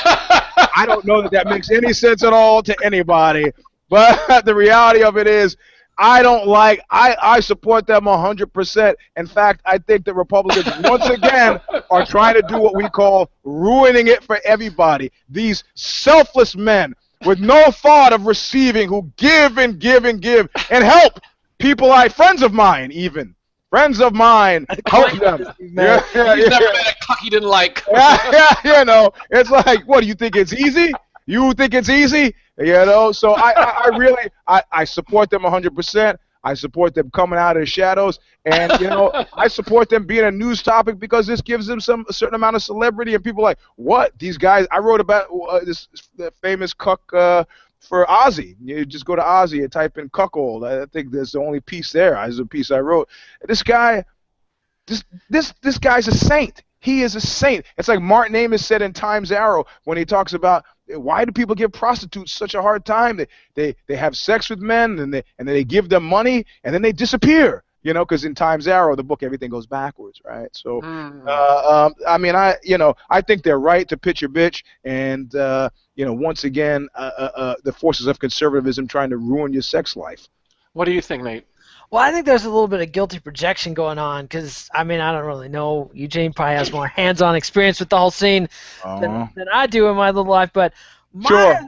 [SPEAKER 3] I don't know that makes any sense at all to anybody, but the reality of it is I support them 100%. In fact, I think the Republicans once again are trying to do what we call ruining it for everybody. These selfless men with no thought of receiving who give and give and give and help people, friends of mine even. Friends of mine, help them.
[SPEAKER 1] He's never met a cuck he didn't like.
[SPEAKER 3] You know, it's like, what, do you think it's easy? You think it's easy? You know, so I really support them 100%. I support them coming out of the shadows, and you know, I support them being a news topic because this gives them a certain amount of celebrity, and people are like, what? These guys? I wrote about the famous cuck. For Ozzy, you just go to Ozzy and type in cuckold. I think there's the only piece there. There's a piece I wrote. This guy, this guy's a saint. He is a saint. It's like Martin Amis said in Times Arrow when he talks about why do people give prostitutes such a hard time? They have sex with men and then they give them money and then they disappear. You know, because in Times Arrow, the book, everything goes backwards, right? So, I mean, I think they're right to pitch your bitch, and you know, once again, the forces of conservatism trying to ruin your sex life.
[SPEAKER 1] What do you think, Nate?
[SPEAKER 2] Well, I think there's a little bit of guilty projection going on because, I mean, I don't really know. Eugene probably has more hands-on experience with the whole scene than I do in my little life, but
[SPEAKER 3] sure.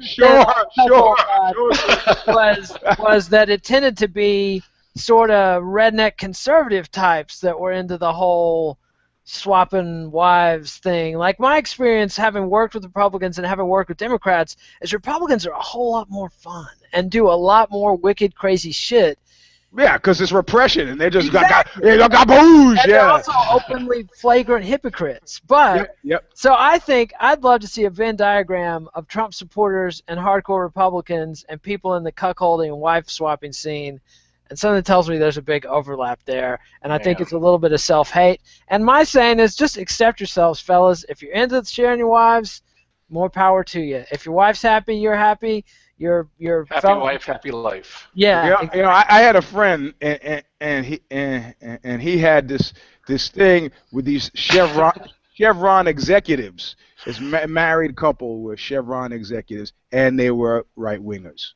[SPEAKER 2] Was that it tended to be sort of redneck conservative types that were into the whole swapping wives thing. Like my experience having worked with Republicans and having worked with Democrats is Republicans are a whole lot more fun and do a lot more wicked, crazy shit.
[SPEAKER 3] Yeah, because it's repression, and they just
[SPEAKER 2] exactly.
[SPEAKER 3] got booze.
[SPEAKER 2] And they're also openly flagrant hypocrites. But So I think I'd love to see a Venn diagram of Trump supporters and hardcore Republicans and people in the cuckolding and wife swapping scene. And something tells me there's a big overlap there, and I think it's a little bit of self-hate. And my saying is just accept yourselves, fellas. If you're into sharing your wives, more power to you. If your wife's happy, you're happy. You're
[SPEAKER 1] happy wife, happy life.
[SPEAKER 2] Yeah.
[SPEAKER 3] Exactly. You know, I had a friend, and he had this thing with these Chevron executives. This married couple were Chevron executives, and they were right-wingers.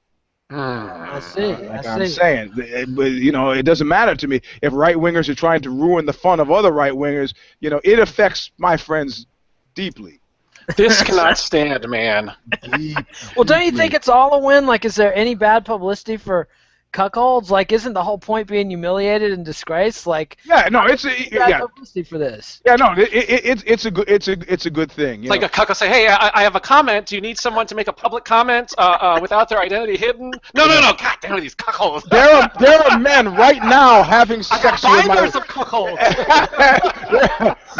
[SPEAKER 2] I see.
[SPEAKER 3] I'm saying, but you know, it doesn't matter to me if right-wingers are trying to ruin the fun of other right-wingers. You know, it affects my friends deeply.
[SPEAKER 1] This cannot stand, man.
[SPEAKER 2] Well, don't you think it's all a win? Like, is there any bad publicity for cuckolds? Like, isn't the whole point being humiliated and disgraced? Like,
[SPEAKER 3] it's
[SPEAKER 2] bad publicity for this.
[SPEAKER 3] Yeah, no, it's a good thing.
[SPEAKER 1] Like a cuck will say, "Hey, I have a comment. Do you need someone to make a public comment without their identity hidden?" No. God damn it, these cuckolds.
[SPEAKER 3] There are men right now having sex with my
[SPEAKER 1] of cuckolds.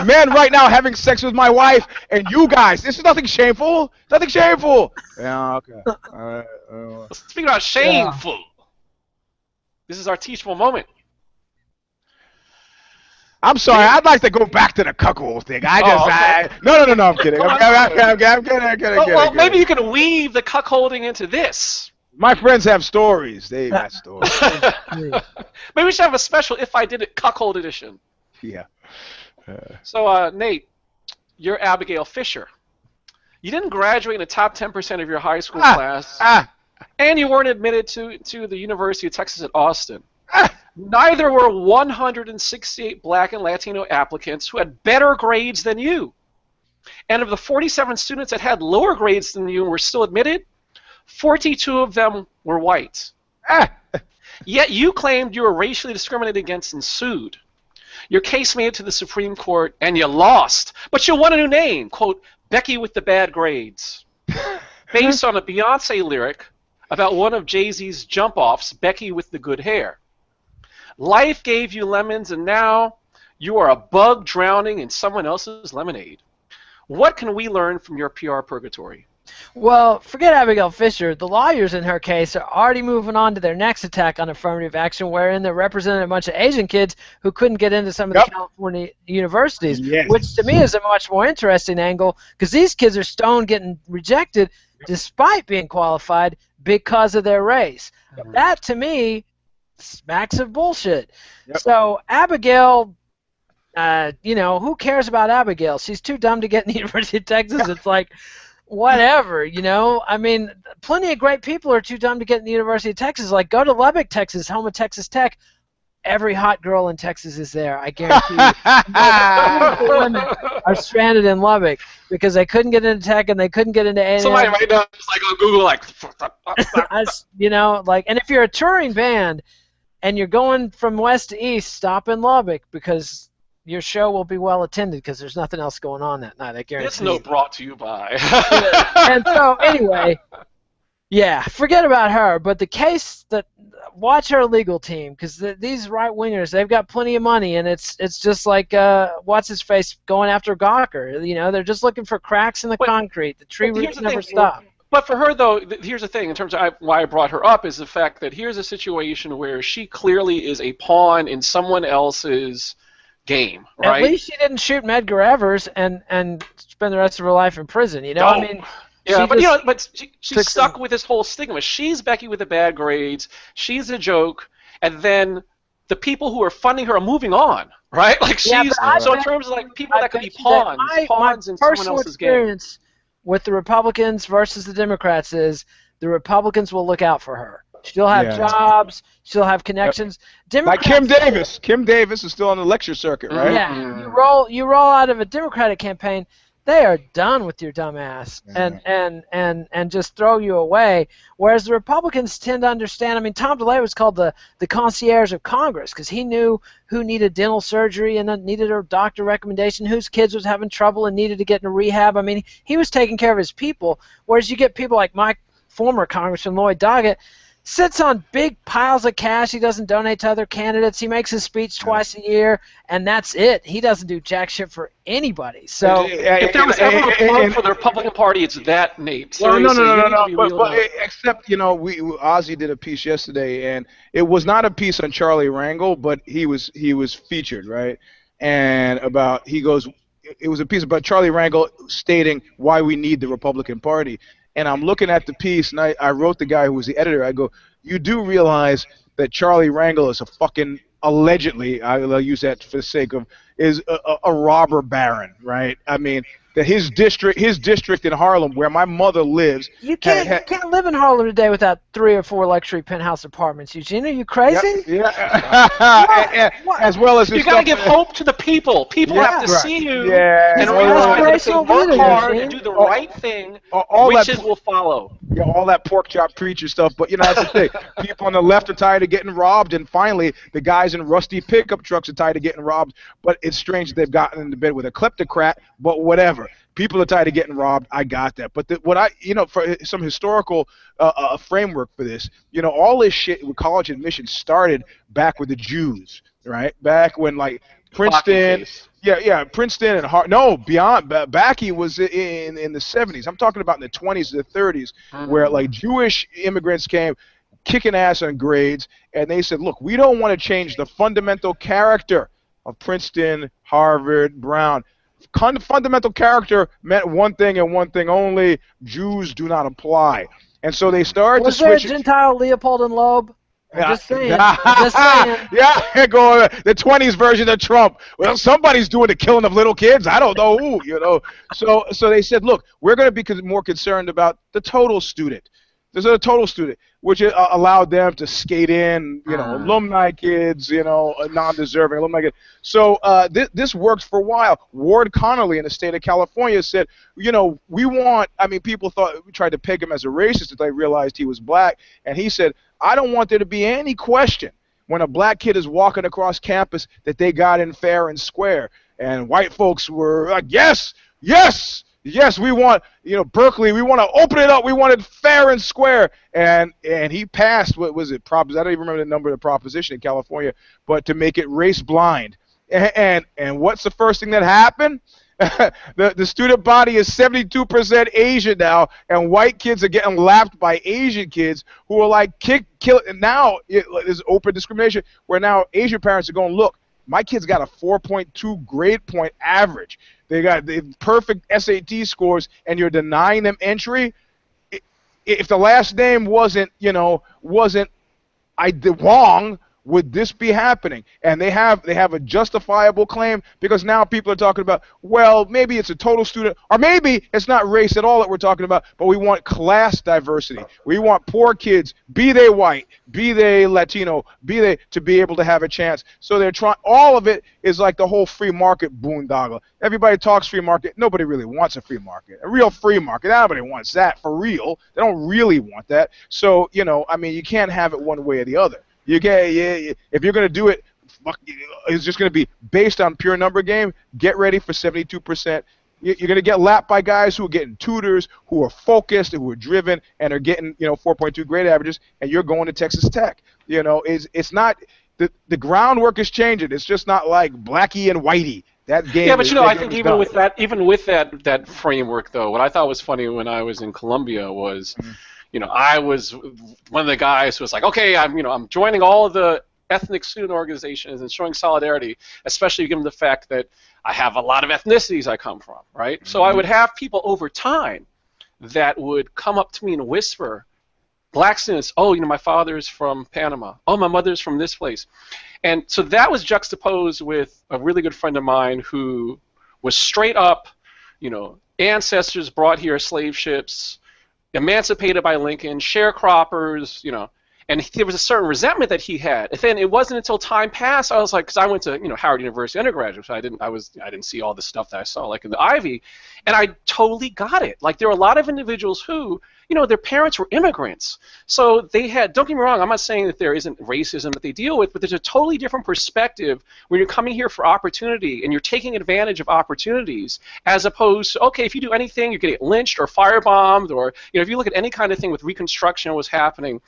[SPEAKER 3] Men right now having sex with my wife, and you guys, this is nothing shameful. Nothing shameful. Yeah, okay. All right.
[SPEAKER 1] Speaking about shameful. This is our teachable moment.
[SPEAKER 3] I'm sorry. I'd like to go back to the cuckold thing. No, I'm kidding. I'm kidding.
[SPEAKER 1] Well, maybe you can weave the cuckolding into this.
[SPEAKER 3] My friends have stories. They got stories.
[SPEAKER 1] Maybe we should have a special If I Did It cuckold edition.
[SPEAKER 3] Yeah.
[SPEAKER 1] So, Nate, you're Abigail Fisher. You didn't graduate in the top 10% of your high school class. And you weren't admitted to the University of Texas at Austin. Neither were 168 black and Latino applicants who had better grades than you. And of the 47 students that had lower grades than you and were still admitted, 42 of them were white. Yet you claimed you were racially discriminated against and sued. Your case made it to the Supreme Court, and you lost. But you won a new name, quote, Becky with the Bad Grades, based on a Beyonce lyric about one of Jay-Z's jump-offs, Becky with the Good Hair. Life gave you lemons, and now you are a bug drowning in someone else's lemonade. What can we learn from your PR purgatory?
[SPEAKER 2] Well, forget Abigail Fisher. The lawyers in her case are already moving on to their next attack on affirmative action, wherein they represented a bunch of Asian kids who couldn't get into some of the California universities,
[SPEAKER 3] Yes.
[SPEAKER 2] which to me is a much more interesting angle because these kids are stoned getting rejected despite being qualified because of their race. That, to me, smacks of bullshit. So Abigail, who cares about Abigail? She's too dumb to get in the University of Texas. It's like, whatever, I mean, plenty of great people are too dumb to get in the University of Texas. Like, go to Lubbock, Texas, home of Texas Tech. Every hot girl in Texas is there, I guarantee you. Most women are stranded in Lubbock because they couldn't get into Tech and they couldn't get into A&M.
[SPEAKER 1] Somebody right now is like on Google, like,
[SPEAKER 2] and if you're a touring band and you're going from west to east, stop in Lubbock because your show will be well attended because there's nothing else going on that night, I guarantee.
[SPEAKER 1] It's no brought to you by.
[SPEAKER 2] And so, anyway, yeah, forget about her. But the case watch her legal team because these right-wingers, they've got plenty of money, and it's just like, what's his face going after Gawker. They're just looking for cracks in the concrete. The tree roots never stop.
[SPEAKER 1] But for her, though, here's the thing in terms of why I brought her up is the fact that here's a situation where she clearly is a pawn in someone else's game, right?
[SPEAKER 2] At least she didn't shoot Medgar Evers and spend the rest of her life in prison. I mean,
[SPEAKER 1] yeah, but she's stuck with this whole stigma. She's Becky with the bad grades. She's a joke, and then the people who are funding her are moving on, right? Like so in terms of like people that could be pawns in someone else's game.
[SPEAKER 2] Experience with the Republicans versus the Democrats is the Republicans will look out for her. She'll have jobs. She'll have connections.
[SPEAKER 3] Like Kim Davis. Kim Davis is still on the lecture circuit, right?
[SPEAKER 2] Yeah. You roll out of a Democratic campaign, they are done with your dumb ass and just throw you away. Whereas the Republicans tend to understand. I mean, Tom DeLay was called the concierge of Congress because he knew who needed dental surgery and needed a doctor recommendation, whose kids was having trouble and needed to get into rehab. I mean, he was taking care of his people. Whereas you get people like my former Congressman Lloyd Doggett, sits on big piles of cash. He doesn't donate to other candidates. He makes his speech twice a year, and that's it. He doesn't do jack shit for anybody. So
[SPEAKER 1] if there was ever a plug for the Republican Party, it's that, Nate. Seriously,
[SPEAKER 3] no. But except, Ozzy did a piece yesterday, and it was not a piece on Charlie Rangel, but he was featured, right? And it was a piece about Charlie Rangel stating why we need the Republican Party. And I'm looking at the piece, and I wrote the guy who was the editor. I go, you do realize that Charlie Rangel is a fucking, allegedly, I'll use that for the sake of, is a robber baron, right? I mean, that his district in Harlem, where my mother lives.
[SPEAKER 2] You can't live in Harlem today without 3 or 4 luxury penthouse apartments. Eugene, are you crazy?
[SPEAKER 3] Yeah. As well as
[SPEAKER 1] you got to give hope to the people. People have to see you and realize that if they work hard and do the right thing, witches will follow.
[SPEAKER 3] Yeah, all that pork chop preacher stuff. But that's the thing. People on the left are tired of getting robbed, and finally, the guys in rusty pickup trucks are tired of getting robbed. But it's strange that they've gotten into bed with a kleptocrat. But whatever. People are tired of getting robbed. I got that. But for some historical framework for this, all this shit with college admissions started back with the Jews, right? Back when Princeton, Princeton and beyond. Backy was in the 70s. I'm talking about in the 20s to the 30s, where Jewish immigrants came, kicking ass on grades, and they said, look, we don't want to change the fundamental character of Princeton, Harvard, Brown. Fundamental character meant one thing and one thing only: Jews do not apply. And so they started to switch. Was there a
[SPEAKER 2] Gentile Leopold and Loeb? Just saying. Yeah,
[SPEAKER 3] go the 20s version of Trump. Well, somebody's doing the killing of little kids. I don't know who, So they said, look, we're going to be more concerned about the total student. There's a total student, which allowed them to skate in, alumni kids, non-deserving alumni kids. So this worked for a while. Ward Connolly in the state of California said, people tried to peg him as a racist until they realized he was black. And he said, I don't want there to be any question when a black kid is walking across campus that they got in fair and square. And white folks were like, yes, we want, Berkeley, we want to open it up. We want it fair and square. And he passed, what was it, I don't even remember the number of the proposition in California, but to make it race blind. And what's the first thing that happened? The student body is 72% Asian now, and white kids are getting lapped by Asian kids who are like kill. And now there's open discrimination where now Asian parents are going, look, my kid's got a 4.2 grade point average. They got the perfect SAT scores, and you're denying them entry. If the last name wasn't Wong, would this be happening? And they have a justifiable claim because now people are talking about, well, maybe it's a total student, or maybe it's not race at all that we're talking about, but we want class diversity. We want poor kids, be they white, be they Latino, to be able to have a chance. So they're trying. All of it is like the whole free market boondoggle. Everybody talks free market. Nobody really wants a free market. A real free market. Nobody wants that for real. They don't really want that. So, you can't have it one way or the other. If you're going to do it, it's just going to be based on pure number game. Get ready for 72%. You're going to get lapped by guys who are getting tutors, who are focused, who are driven, and are getting 4.2 grade averages, and you're going to Texas Tech. It's not the groundwork is changing. It's just not like Blackie and Whitey. That game.
[SPEAKER 1] Yeah, but I think even with that framework though, what I thought was funny when I was in Columbia was. I was one of the guys who was like, okay, I'm joining all of the ethnic student organizations and showing solidarity, especially given the fact that I have a lot of ethnicities I come from, right? Mm-hmm. So I would have people over time that would come up to me and whisper, black students, oh, my father's from Panama. Oh, my mother's from this place. And so that was juxtaposed with a really good friend of mine who was straight up, ancestors brought here slave ships, emancipated by Lincoln, sharecroppers, and there was a certain resentment that he had. And then it wasn't until time passed, I was like, because I went to Howard University undergraduate, so I didn't see all the stuff that I saw like in the Ivy, and I totally got it. Like there were a lot of individuals who, their parents were immigrants, so they had. Don't get me wrong, I'm not saying that there isn't racism that they deal with, but there's a totally different perspective when you're coming here for opportunity and you're taking advantage of opportunities, as opposed to, okay, if you do anything, you're getting lynched or firebombed, or if you look at any kind of thing with Reconstruction was happening.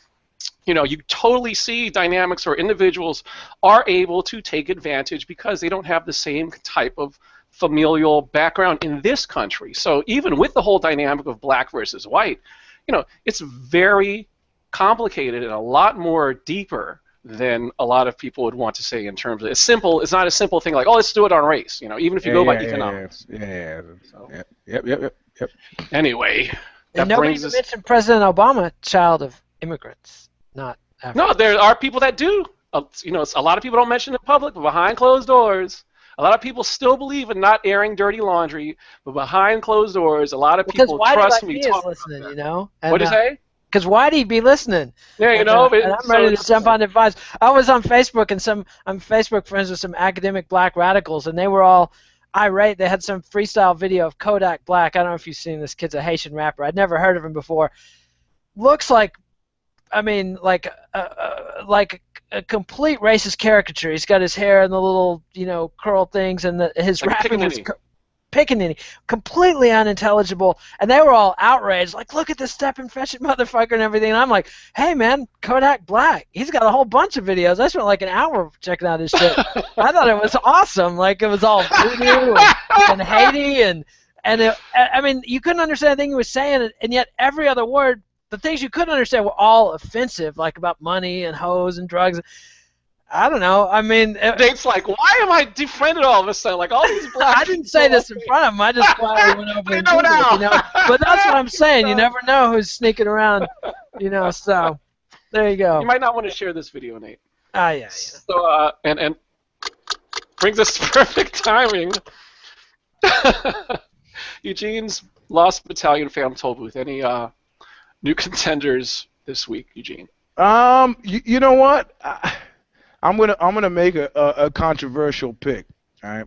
[SPEAKER 1] You totally see dynamics where individuals are able to take advantage because they don't have the same type of familial background in this country. So even with the whole dynamic of black versus white, it's very complicated and a lot more deeper than a lot of people would want to say in terms of it's simple. It's not a simple thing like, oh, let's do it on race. Even if you go by economics.
[SPEAKER 3] Yep.
[SPEAKER 1] Anyway,
[SPEAKER 2] and nobody mentioned President Obama, child of immigrants, not African.
[SPEAKER 1] No, there are people that do. A lot of people don't mention it in public, but behind closed doors, a lot of people still believe in not airing dirty laundry. But behind closed doors, a lot of people trust me.
[SPEAKER 2] Because listening, And,
[SPEAKER 1] what do you say?
[SPEAKER 2] Because Whitey be listening.
[SPEAKER 1] Yeah,
[SPEAKER 2] and I'm ready to jump on advice. I was on Facebook, and I'm Facebook friends with some academic black radicals, and they were all irate. They had some freestyle video of Kodak Black. I don't know if you've seen this. Kid's a Haitian rapper. I'd never heard of him before. Looks like a complete racist caricature. He's got his hair and the little, curl things, and his
[SPEAKER 1] like
[SPEAKER 2] rapping was pickaninny, completely unintelligible. And they were all outraged, like, look at this step and fetch it motherfucker and everything. And I'm like, hey man, Kodak Black, he's got a whole bunch of videos. I spent like an hour checking out his shit. I thought it was awesome. Like it was all voodoo and Haiti and you couldn't understand anything he was saying, and yet every other word. The things you couldn't understand were all offensive, like about money and hoes and drugs. I don't know.
[SPEAKER 1] Dave's like, why am I defriended all of a sudden? Like all these black.
[SPEAKER 2] I didn't say this in front of him. I just quietly went over and did it, But that's what I'm saying. You never know who's sneaking around, So there you go.
[SPEAKER 1] You might not want to share this video, Nate.
[SPEAKER 2] Yeah.
[SPEAKER 1] So and brings us to perfect timing. Eugene's Lost Battalion Phantom Toll Booth. Any new contenders this week, Eugene?
[SPEAKER 3] You know what? I'm gonna make a controversial pick. All right.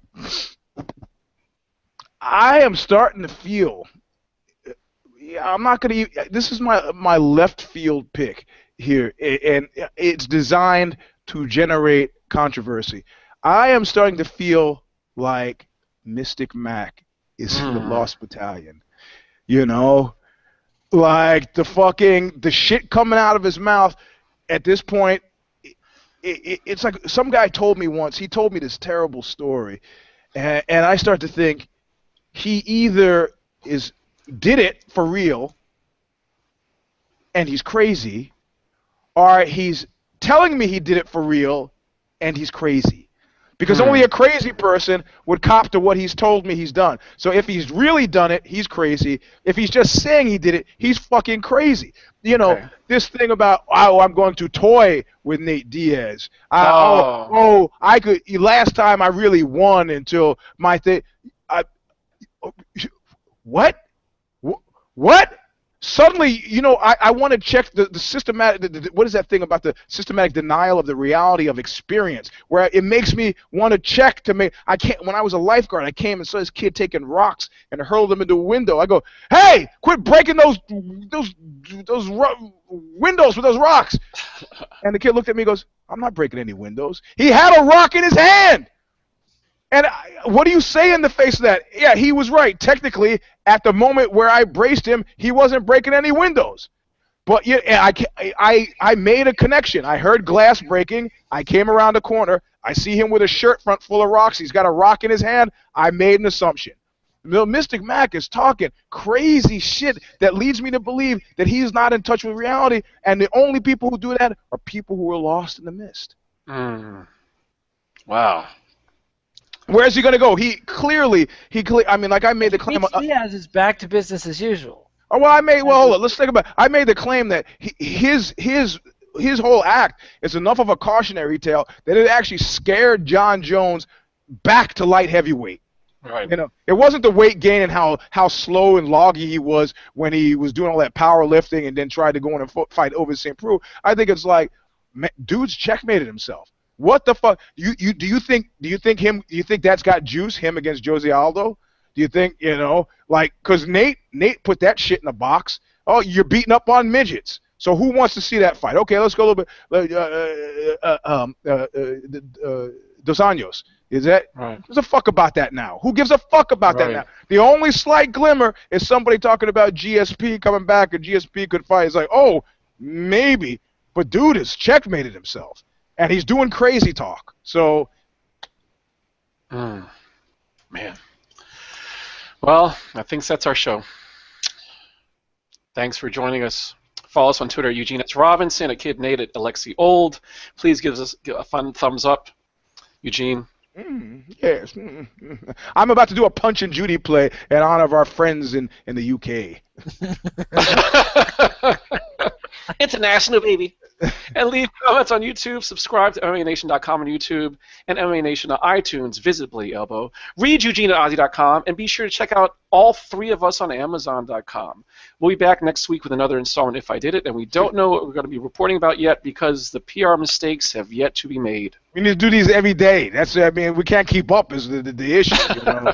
[SPEAKER 3] I am starting to feel. I'm not gonna. This is my left field pick here, and it's designed to generate controversy. I am starting to feel like Mystic Mac is in the Lost Battalion. Like the shit coming out of his mouth at this point, it's like some guy told me once, he told me this terrible story, and I start to think, he either did it for real and he's crazy, or he's telling me he did it for real and he's crazy. Because only a crazy person would cop to what he's told me he's done. So if he's really done it, he's crazy. If he's just saying he did it, he's fucking crazy. You know, this thing about, oh, I'm going to toy with Nate Diaz. I could, last time I really won until my thing. What? What? Suddenly, you know, I want to check the systematic, what is that thing about the systematic denial of the reality of experience, where it makes me want to check to make, I can't, when I was a lifeguard, I came and saw this kid taking rocks and hurled them into a window. I go, hey, quit breaking those windows with those rocks. And the kid looked at me and goes, I'm not breaking any windows. He had a rock in his hand. And what do you say in the face of that? Yeah, he was right. Technically, at the moment where I braced him, he wasn't breaking any windows. But yeah, I made a connection. I heard glass breaking. I came around the corner. I see him with a shirt front full of rocks. He's got a rock in his hand. I made an assumption. The Mystic Mac is talking crazy shit that leads me to believe that he's not in touch with reality, and the only people who do that are people who are lost in the mist.
[SPEAKER 1] Wow.
[SPEAKER 3] Where's he going to go? I mean, like I made the claim.
[SPEAKER 2] Diaz is back to business as usual.
[SPEAKER 3] Oh, well, hold on. Let's think about it. I made the claim that his whole act is enough of a cautionary tale that it actually scared John Jones back to light heavyweight.
[SPEAKER 1] Right.
[SPEAKER 3] You know, it wasn't the weight gain and how slow and loggy he was when he was doing all that powerlifting and then tried to go in and fight over St. Preux. I think it's like, man, dude's checkmated himself. What the fuck? Do you think that's got juice, him against Jose Aldo? Do you think, you know, like, because Nate put that shit in a box. Oh, you're beating up on midgets. So who wants to see that fight? Okay, let's go a little bit. Dos Anjos. Is that?
[SPEAKER 1] Right.
[SPEAKER 3] Who gives a fuck about that now? Who gives a fuck about that now? The only slight glimmer is somebody talking about GSP coming back and GSP could fight. It's like, oh, maybe. But dude has checkmated himself. And he's doing crazy talk. So,
[SPEAKER 1] man. Well, I think that's our show. Thanks for joining us. Follow us on Twitter at Eugene S. Robinson, at Kid Nate, at Alexi Old. Please give us a fun thumbs up. Eugene.
[SPEAKER 3] Yes. I'm about to do a Punch and Judy play in honor of our friends in the UK.
[SPEAKER 1] International, baby. And leave comments on YouTube. Subscribe to MMANation.com on YouTube and MMA Nation on iTunes. Visibly Elbow. Read Eugene at Ozzy.com and be sure to check out all three of us on Amazon.com. We'll be back next week with another installment, If I Did It, and we don't know what we're going to be reporting about yet because the PR mistakes have yet to be made.
[SPEAKER 3] We need to do these every day. We can't keep up is the issue. You know?